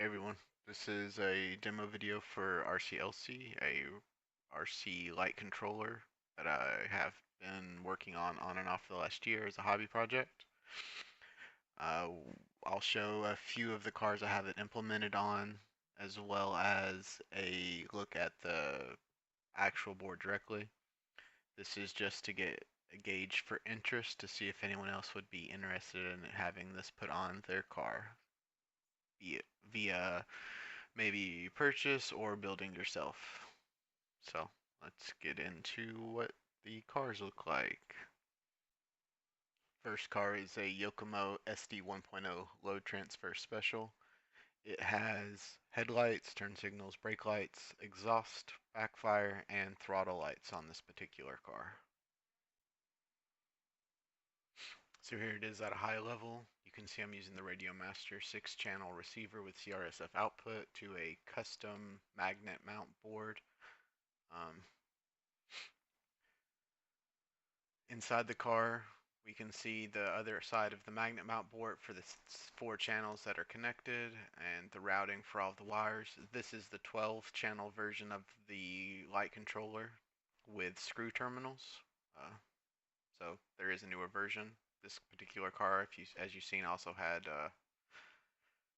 Hey everyone, this is a demo video for RCLC, a RC light controller that I have been working on and off for the last year as a hobby project. Uh, I'll show a few of the cars I have it implemented on, as well as a look at the actual board directly. This is just to get a gauge for interest to see if anyone else would be interested in having this put on their car via maybe purchase or building yourself. So let's get into what the cars look like. First car is a Yokomo SD 1.0 load transfer special. It has headlights, turn signals, brake lights, exhaust, backfire, and throttle lights on this particular car. So here it is at a high level. You can see I'm using the Radio Master 6-channel receiver with CRSF output to a custom magnet mount board. Inside the car, we can see the other side of the magnet mount board for the 4 channels that are connected and the routing for all of the wires. This is the 12-channel version of the light controller with screw terminals. So there is a newer version. This particular car, as you've seen, also had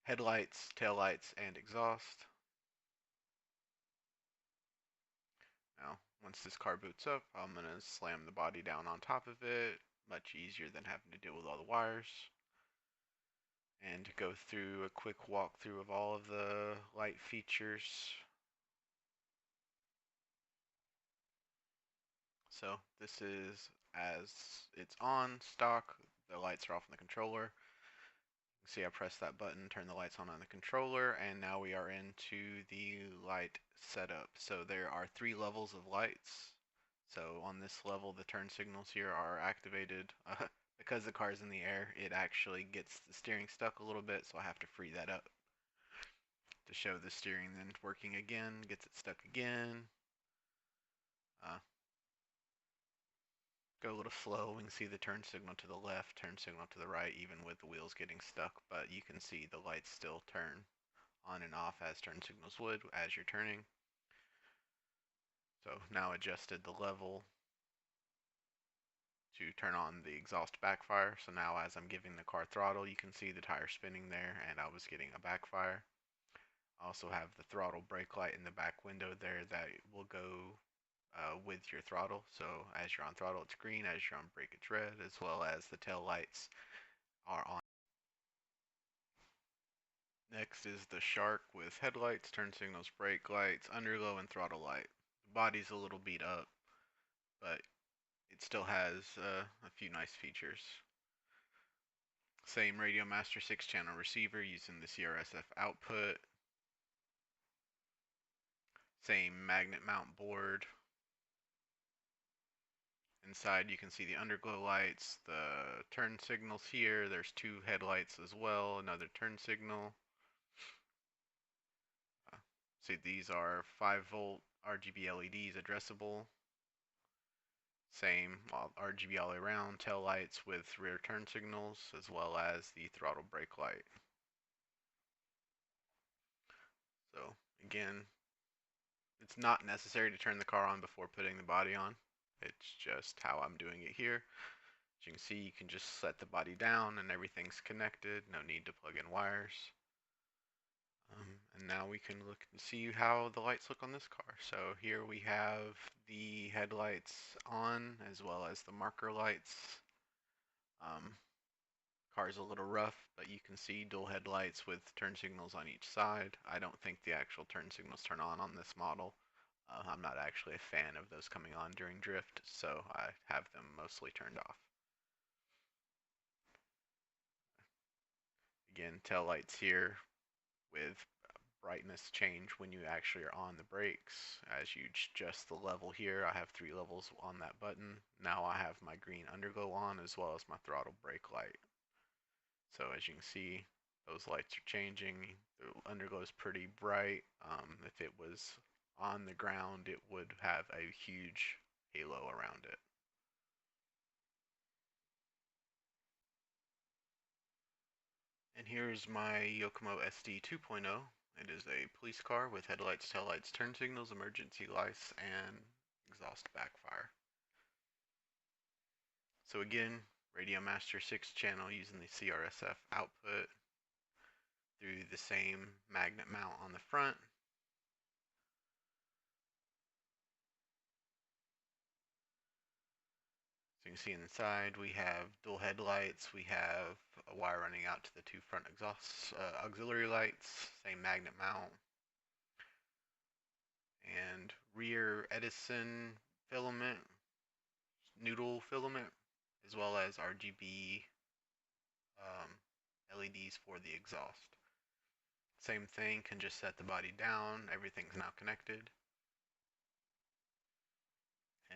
headlights, taillights, and exhaust. Now, once this car boots up, I'm going to slam the body down on top of it. Much easier than having to deal with all the wires. And to go through a quick walkthrough of all of the light features. So this is as it's on stock. The lights are off on the controller. You can see I press that button, turn the lights on the controller, and now we are into the light setup. So there are 3 levels of lights. So on this level, the turn signals here are activated. Because the car's in the air, it actually gets the steering stuck a little bit, so I have to free that up to show the steering then working again, gets it stuck again. Go a little slow. We can see the turn signal to the left, turn signal to the right, even with the wheels getting stuck, but you can see the lights still turn on and off as turn signals would as you're turning. So now adjusted the level to turn on the exhaust backfire. So now as I'm giving the car throttle, you can see the tire spinning there, and I was getting a backfire. I also have the throttle brake light in the back window there that will go with your throttle. So as you're on throttle, it's green. As you're on brake, it's red, as well as the tail lights are on. Next is the Shark with headlights, turn signals, brake lights, underglow, and throttle light. The body's a little beat up, but it still has a few nice features. Same Radio Master 6-channel receiver using the CRSF output. Same magnet mount board. Inside you can see the underglow lights, the turn signals here. There's 2 headlights as well, another turn signal. See, these are 5-volt RGB LEDs addressable. Same RGB all the way around, tail lights with rear turn signals, as well as the throttle brake light. So again, it's not necessary to turn the car on before putting the body on. It's just how I'm doing it here. As you can see, you can just set the body down and everything's connected. No need to plug in wires. And now we can look and see how the lights look on this car. So here we have the headlights on as well as the marker lights. Car's a little rough, but you can see dual headlights with turn signals on each side. I don't think the actual turn signals turn on this model. I'm not actually a fan of those coming on during drift, so I have them mostly turned off. Again, tail lights here with brightness change when you actually are on the brakes. As you adjust the level here, I have 3 levels on that button. Now I have my green underglow on as well as my throttle brake light. So as you can see, those lights are changing. The underglow is pretty bright. If it was on the ground, it would have a huge halo around it. And here's my Yokomo SD 2.0 It is a police car with headlights, taillights, turn signals, emergency lights, and exhaust backfire. So again, Radio Master 6 channel using the CRSF output through the same magnet mount on the front. So you can see inside we have dual headlights, we have a wire running out to the two front exhaust auxiliary lights, same magnet mount, and rear Edison filament, noodle filament, as well as RGB LEDs for the exhaust. Same thing, can just set the body down, everything's now connected.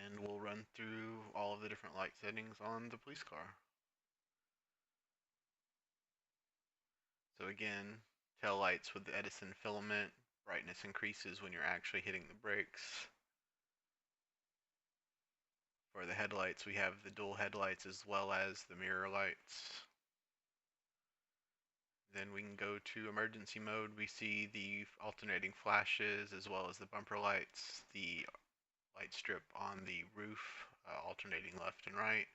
And we'll run through all of the different light settings on the police car. So again, tail lights with the Edison filament, brightness increases when you're actually hitting the brakes. For the headlights, we have the dual headlights as well as the mirror lights. Then we can go to emergency mode. We see the alternating flashes as well as the bumper lights, the light strip on the roof alternating left and right,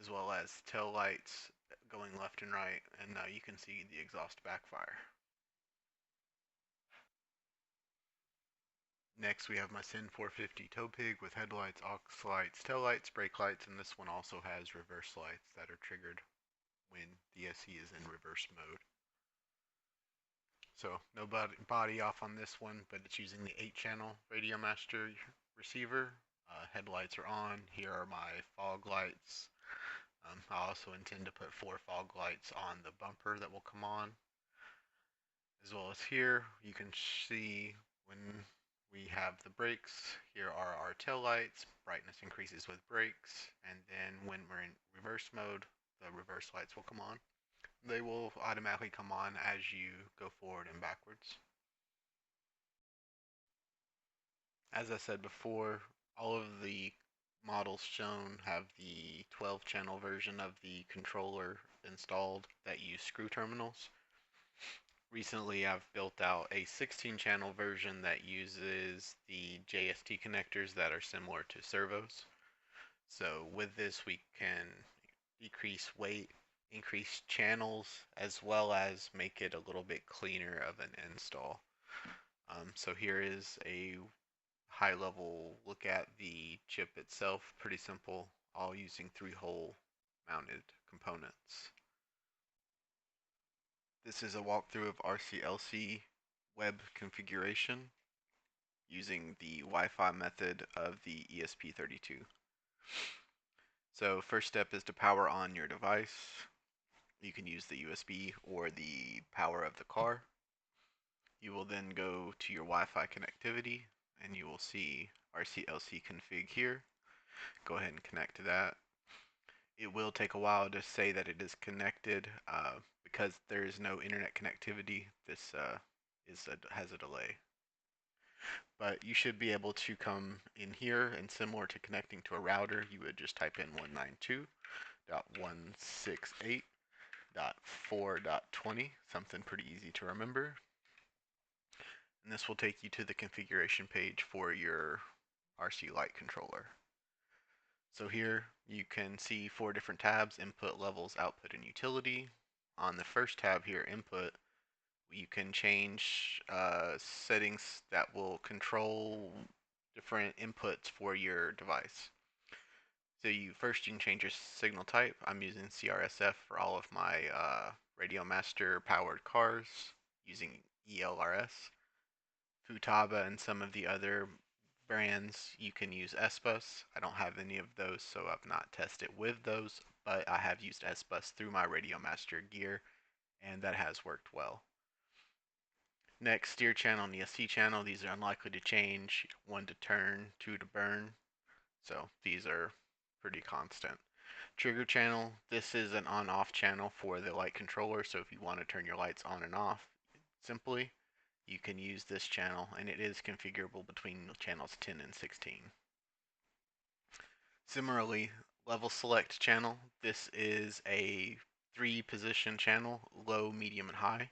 as well as tail lights going left and right, and now you can see the exhaust backfire. Next we have my SIN 450 tow pig with headlights, aux lights, tail lights, brake lights, and this one also has reverse lights that are triggered when the SE is in reverse mode. So no body off on this one, but it's using the 8-channel Radio Master receiver. Headlights are on. Here are my fog lights. I also intend to put 4 fog lights on the bumper that will come on. As well as here, you can see when we have the brakes. Here are our tail lights. Brightness increases with brakes. And then when we're in reverse mode, the reverse lights will come on. They will automatically come on as you go forward and backwards. As I said before, all of the models shown have the 12-channel version of the controller installed that use screw terminals. Recently, I've built out a 16-channel version that uses the JST connectors that are similar to servos. So with this, we can decrease weight, increase channels, as well as make it a little bit cleaner of an install. So here is a high-level look at the chip itself. Pretty simple, all using 3-hole mounted components. This is a walkthrough of RCLC web configuration using the Wi-Fi method of the ESP32. So first step is to power on your device. You can use the USB or the power of the car. You will then go to your Wi-Fi connectivity and you will see RCLC config here. Go ahead and connect to that. It will take a while to say that it is connected because there is no internet connectivity. This has a delay. But you should be able to come in here, and similar to connecting to a router, you would just type in 192.168.4.20, something pretty easy to remember. And this will take you to the configuration page for your RC light controller. So here you can see 4 different tabs: input, levels, output, and utility. On the first tab here, input, you can change settings that will control different inputs for your device. So you can change your signal type. I'm using CRSF for all of my Radio Master powered cars using ELRS. Futaba and some of the other brands, you can use SBUS. I don't have any of those, so I've not tested with those, but I have used SBUS through my Radio Master gear, and that has worked well. Next, steer channel and ESC channel. These are unlikely to change. 1 to turn, 2 to burn. So these are pretty constant. Trigger channel. This is an on-off channel for the light controller. So if you want to turn your lights on and off simply, you can use this channel, and it is configurable between channels 10 and 16. Similarly, level select channel. This is a 3-position channel, low, medium, and high.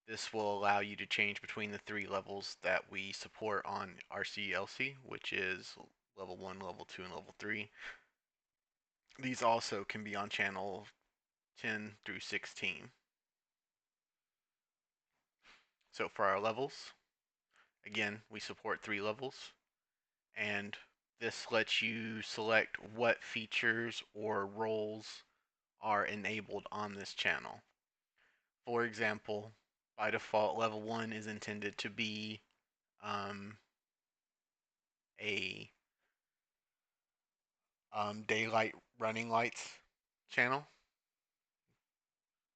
This will allow you to change between the 3 levels that we support on RCLC, which is level 1, level 2, and level 3. These also can be on channel 10 through 16. So for our levels, again, we support 3 levels, and this lets you select what features or roles are enabled on this channel. For example, by default, level 1 is intended to be a daylight running lights channel.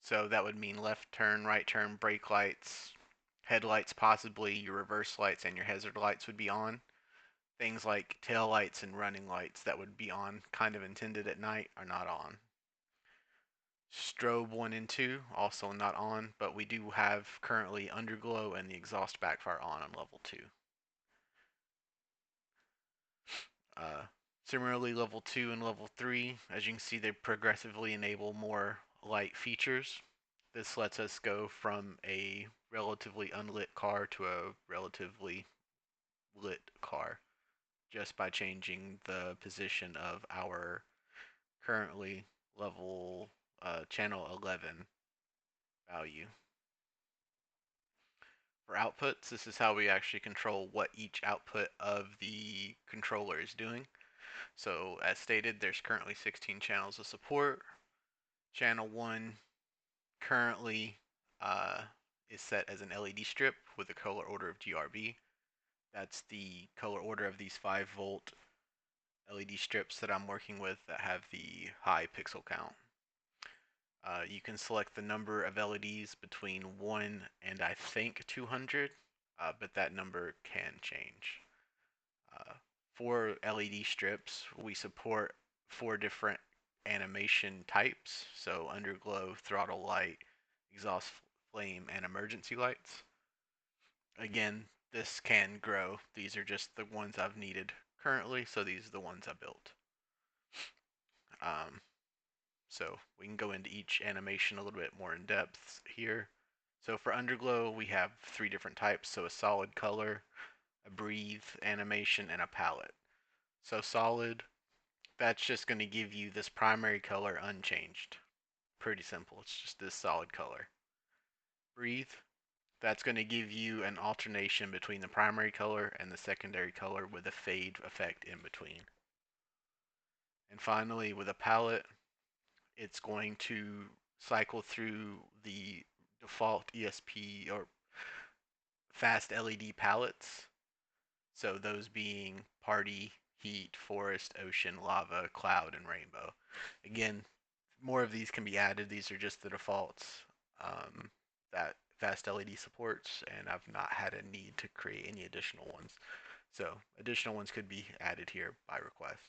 So that would mean left turn, right turn, brake lights, headlights possibly, your reverse lights, and your hazard lights would be on. Things like tail lights and running lights that would be on, kind of intended at night, are not on. Strobe 1 and 2 also not on, but we do have currently underglow and the exhaust backfire on level 2. Similarly, level 2 and level 3, as you can see, they progressively enable more light features. This lets us go from a relatively unlit car to a relatively lit car just by changing the position of our currently level channel 11 value. For outputs, this is how we actually control what each output of the controller is doing. So as stated, there's currently 16 channels of support. Channel 1 currently is set as an LED strip with a color order of GRB. That's the color order of these 5-volt LED strips that I'm working with that have the high pixel count. You can select the number of LEDs between 1 and I think 200, but that number can change. For LED strips, we support 4 different animation types, so underglow, throttle light, exhaust flame, and emergency lights. Again, this can grow. These are just the ones I've needed currently, so these are the ones I built. So we can go into each animation a little bit more in depth here. So for underglow, we have 3 different types. So a solid color, a breathe animation, and a palette. So solid, that's just going to give you this primary color unchanged. Pretty simple. It's just this solid color. Breathe, that's going to give you an alternation between the primary color and the secondary color with a fade effect in between. And finally, with a palette, it's going to cycle through the default ESP or fast LED palettes. So those being party, heat, forest, ocean, lava, cloud, and rainbow. Again, more of these can be added. These are just the defaults that fast LED supports, and I've not had a need to create any additional ones. So additional ones could be added here by request.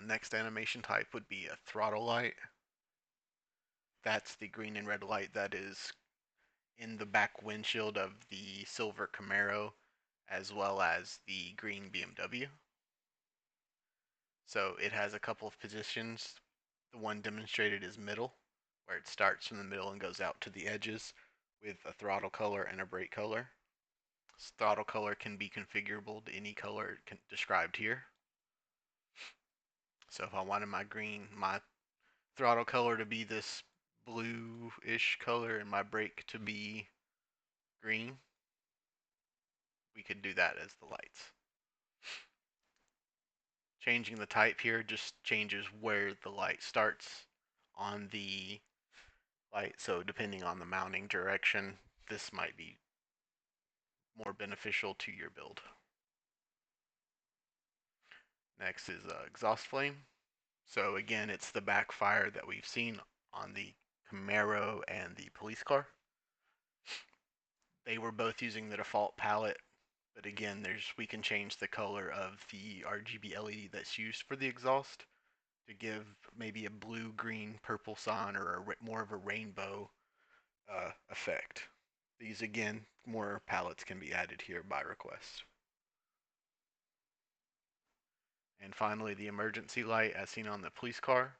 Next animation type would be a throttle light. That's the green and red light that is in the back windshield of the silver Camaro as well as the green BMW. So it has a couple of positions. The one demonstrated is middle, where it starts from the middle and goes out to the edges with a throttle color and a brake color. This throttle color can be configurable to any color described here. So if I wanted my throttle color to be this blue-ish color and my brake to be green, we could do that as the lights. Changing the type here just changes where the light starts on the light. So depending on the mounting direction, this might be more beneficial to your build. Next is exhaust flame. So again, it's the backfire that we've seen on the Camaro and the police car. They were both using the default palette, but again, we can change the color of the RGB LED that's used for the exhaust to give maybe a blue, green, purple sign or more of a rainbow effect. These again, more palettes can be added here by request. And finally, the emergency light as seen on the police car.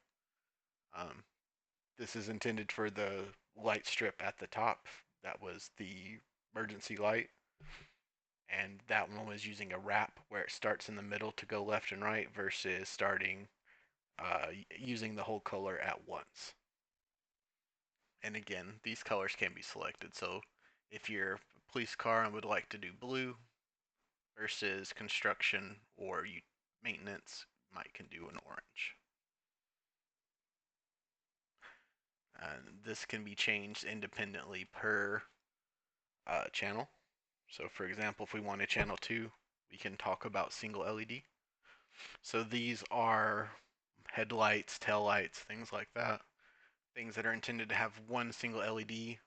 This is intended for the light strip at the top. That was the emergency light. And that one was using a wrap where it starts in the middle to go left and right versus starting using the whole color at once. And again, these colors can be selected. So if you're a police car and would like to do blue versus construction or maintenance, might can do an orange. This can be changed independently per channel. So for example, if we want a channel 2, we can talk about single LED. So these are headlights, taillights, things like that. Things that are intended to have one single LED,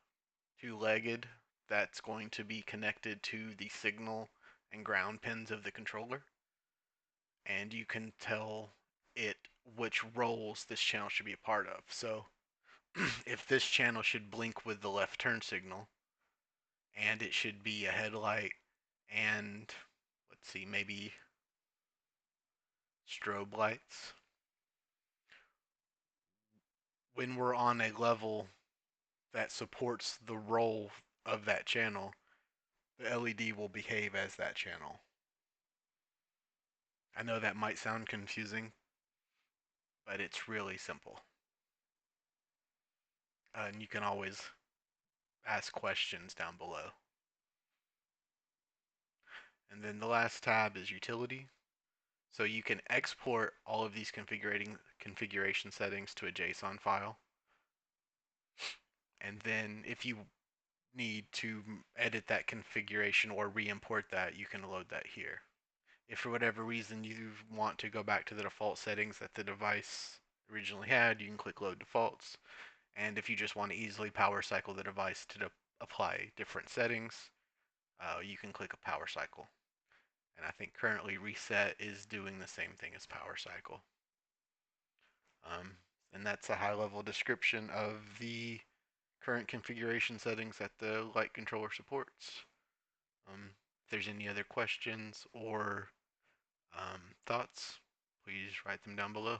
two-legged, that's going to be connected to the signal and ground pins of the controller. And you can tell it which roles this channel should be a part of. So if this channel should blink with the left turn signal, and it should be a headlight and, let's see, maybe strobe lights. When we're on a level that supports the role of that channel, the LED will behave as that channel. I know that might sound confusing, but it's really simple. And you can always ask questions down below. And then the last tab is utility. So you can export all of these configuration settings to a JSON file. And then if you need to edit that configuration or re-import that, you can load that here. If for whatever reason you want to go back to the default settings that the device originally had, you can click load defaults. And if you just want to easily power cycle the device to apply different settings, you can click a power cycle. And I think currently reset is doing the same thing as power cycle. And that's a high level description of the current configuration settings that the light controller supports. If there's any other questions or thoughts, please write them down below.